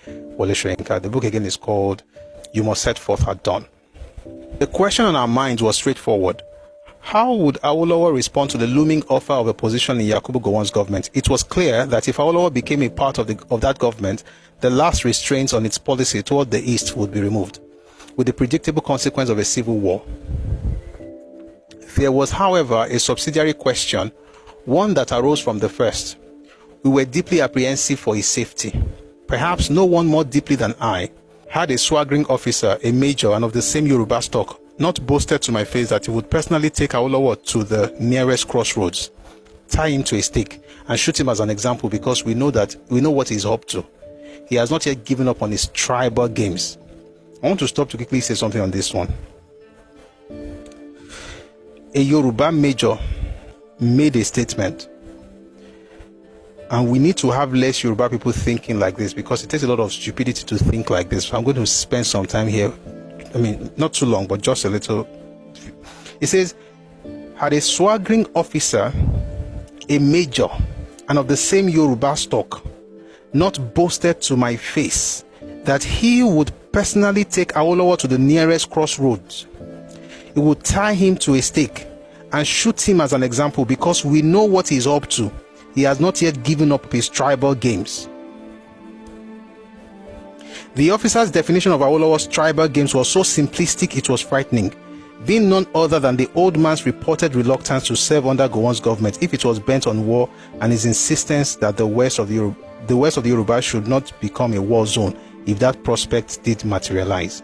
Wole Soyinka. The book again is called You Must Set Forth at Dawn. The question on our minds was straightforward. How would Awolowo respond to the looming offer of a position in Yakubu Gowon's government? It was clear that if Awolowo became a part of that government, the last restraints on its policy toward the East would be removed, with the predictable consequence of a civil war. There was, however, a subsidiary question, one that arose from the first. We were deeply apprehensive for his safety. Perhaps no one more deeply than I had a swaggering officer, a major, and of the same Yorùbá stock, not boasted to my face that he would personally take Aulawa to the nearest crossroads, tie him to a stake, and shoot him as an example, because we know what he's up to. He has not yet given up on his tribal games. I want to stop to quickly say something on this one. A Yorùbá major made a statement, and we need to have less Yorùbá people thinking like this, because it takes a lot of stupidity to think like this. So I'm going to spend some time here. I mean, not too long, but just a little. It says, had a swaggering officer, a major, and of the same Yorùbá stock, not boasted to my face that he would personally take Awolowo to the nearest crossroads, he would tie him to a stake and shoot him as an example, because we know what he's up to. He has not yet given up his tribal games. The officer's definition of Awolowo's tribal games was so simplistic it was frightening, being none other than the old man's reported reluctance to serve under Gowon's government if it was bent on war, and his insistence that the west of the Yorùbá should not become a war zone if that prospect did materialize.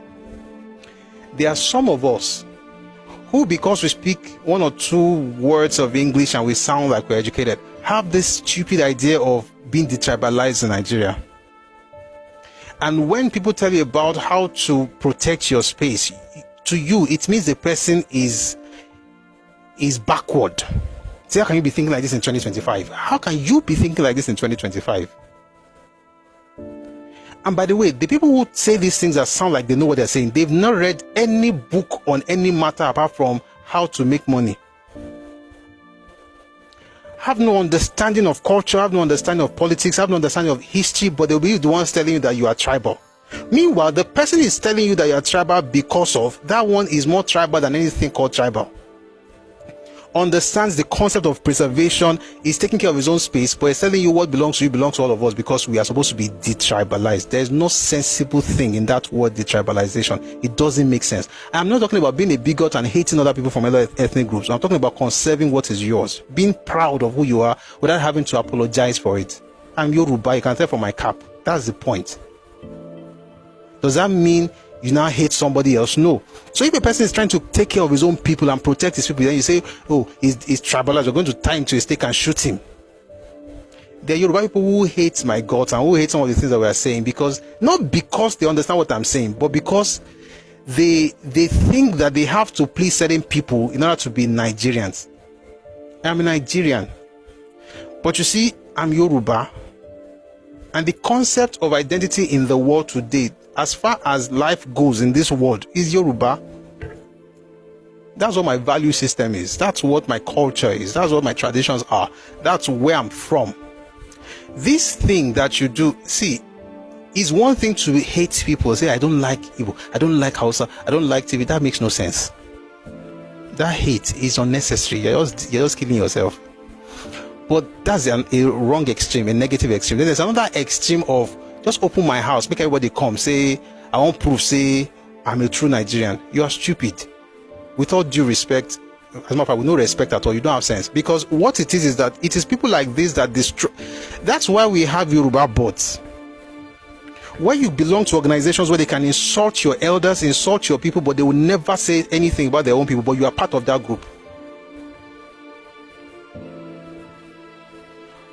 There are some of us who, because we speak one or two words of English and we sound like we're educated, have this stupid idea of being detribalized in Nigeria. And when people tell you about how to protect your space, to you it means the person is backward. So how can you be thinking like this in 2025? How can you be thinking like this in 2025? And by the way, the people who say these things that sound like they know what they're saying, they've not read any book on any matter apart from how to make money. Have no understanding of culture, have no understanding of politics, have no understanding of history, but they'll be the ones telling you that you are tribal. Meanwhile, the person is telling you that you are tribal because of that one is more tribal than anything called tribal. Understands the concept of preservation, is taking care of his own space, but is telling you what belongs to you belongs to all of us, because we are supposed to be detribalized. There is no sensible thing in that word detribalization. It doesn't make sense. I'm not talking about being a bigot and hating other people from other ethnic groups. I'm talking about conserving what is yours, being proud of who you are without having to apologize for it. I'm Yorùbá, you can tell from my cap. That's the point. Does that mean you now hate somebody else? No. So if a person is trying to take care of his own people and protect his people, then you say, oh, he's tribalized, you're going to tie him to a stake and shoot him. There are Yoruba people who hate my God and who hate some of the things that we are saying, because not because they understand what I'm saying, but because they think that they have to please certain people in order to be Nigerians. I'm a Nigerian, but you see, I'm Yoruba, and the concept of identity in the world today, as far as life goes in this world, is Yoruba. That's what my value system is. That's what my culture is. That's what my traditions are. That's where I'm from. This thing that you do, see, is one thing to hate people. Say, I don't like Igbo, I don't like Hausa, I don't like TV. That makes no sense. That hate is unnecessary. You're just killing yourself. But that's a wrong extreme, a negative extreme. Then there's another extreme of just open my house, make everybody come, say, I want proof, say, I'm a true Nigerian. You are stupid. With all due respect, as a matter of fact, with no respect at all, you don't have sense. Because what it is that it is people like this that destroy. That's why we have Yoruba bots, where you belong to organizations where they can insult your elders, insult your people, but they will never say anything about their own people, but you are part of that group.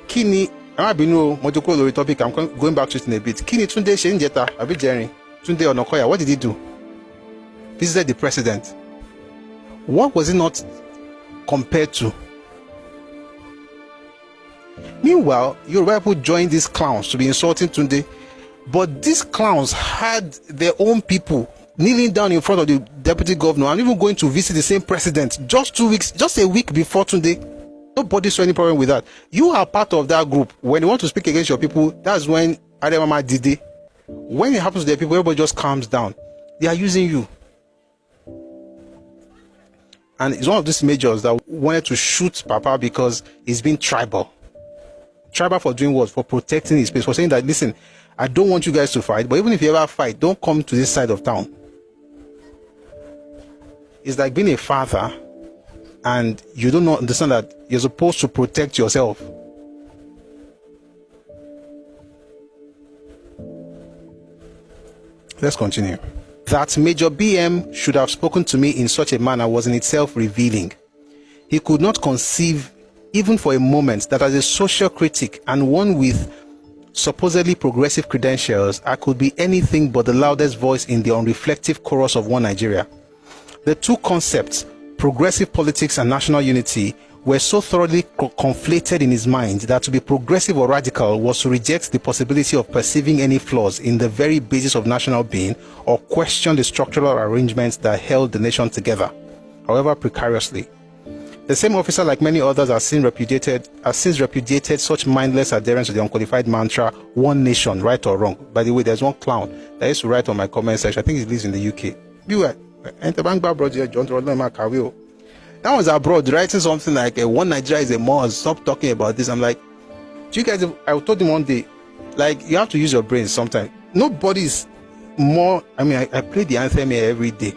Kini, I'm going back to it in a bit. Kini Tunde Shenjeta, Abijeri, Tunde Onokoya, what did he do? Visited the president. What was it not compared to? Meanwhile, Yoruba people joined these clowns to be insulting Tunde, but these clowns had their own people kneeling down in front of the deputy governor and even going to visit the same president just a week before Tunde. Nobody saw any problem with that. You are part of that group. When you want to speak against your people, that's when Ademama Dide When it happens to their people, everybody just calms down. They are using you. And it's one of these majors that wanted to shoot Papa because he's been tribal. Tribal for doing what? For protecting his place. For saying that, listen, I don't want you guys to fight, but even if you ever fight, don't come to this side of town. It's like being a father and you don't understand that you're supposed to protect yourself. Let's continue. That Major BM should have spoken to me in such a manner was in itself revealing. He could not conceive, even for a moment, that as a social critic and one with supposedly progressive credentials, I could be anything but the loudest voice in the unreflective chorus of one Nigeria. The two concepts, progressive politics and national unity, were so thoroughly conflated in his mind that to be progressive or radical was to reject the possibility of perceiving any flaws in the very basis of national being or question the structural arrangements that held the nation together, however precariously. The same officer, like many others, has since repudiated such mindless adherence to the unqualified mantra, one nation, right or wrong. By the way, there's one clown that used to write on my comment section. I think he lives in the UK. That was abroad writing something like one Nigeria is a must, stop talking about this. I'm like, do you guys, I told him one day, like, you have to use your brain sometimes. Nobody's more, I play the anthem here every day.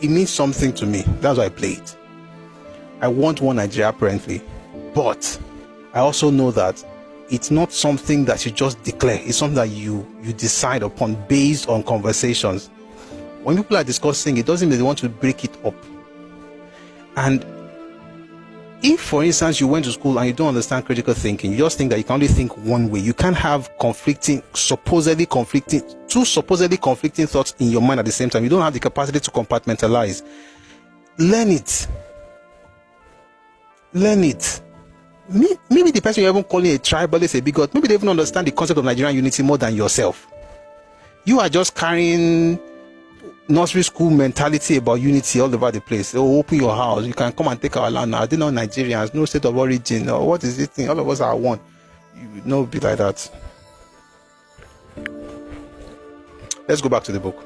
It means something to me. That's why I play it. I want one Nigeria apparently, but I also know that it's not something that you just declare. It's something that you decide upon based on conversations. When people are discussing, it doesn't mean they want to break it up. And if, for instance, you went to school and you don't understand critical thinking, you just think that you can only think one way. You can't have two supposedly conflicting thoughts in your mind at the same time. You don't have the capacity to compartmentalize. Learn it. Maybe the person you're even calling a tribalist, a bigot, maybe they even understand the concept of Nigerian unity more than yourself. You are just carrying nursery school mentality about unity all over the place. Oh, open your house, you can come and take our land now. They're not Nigerians, no state of origin, or what is this thing? All of us are one. You know, be like that. Let's go back to the book.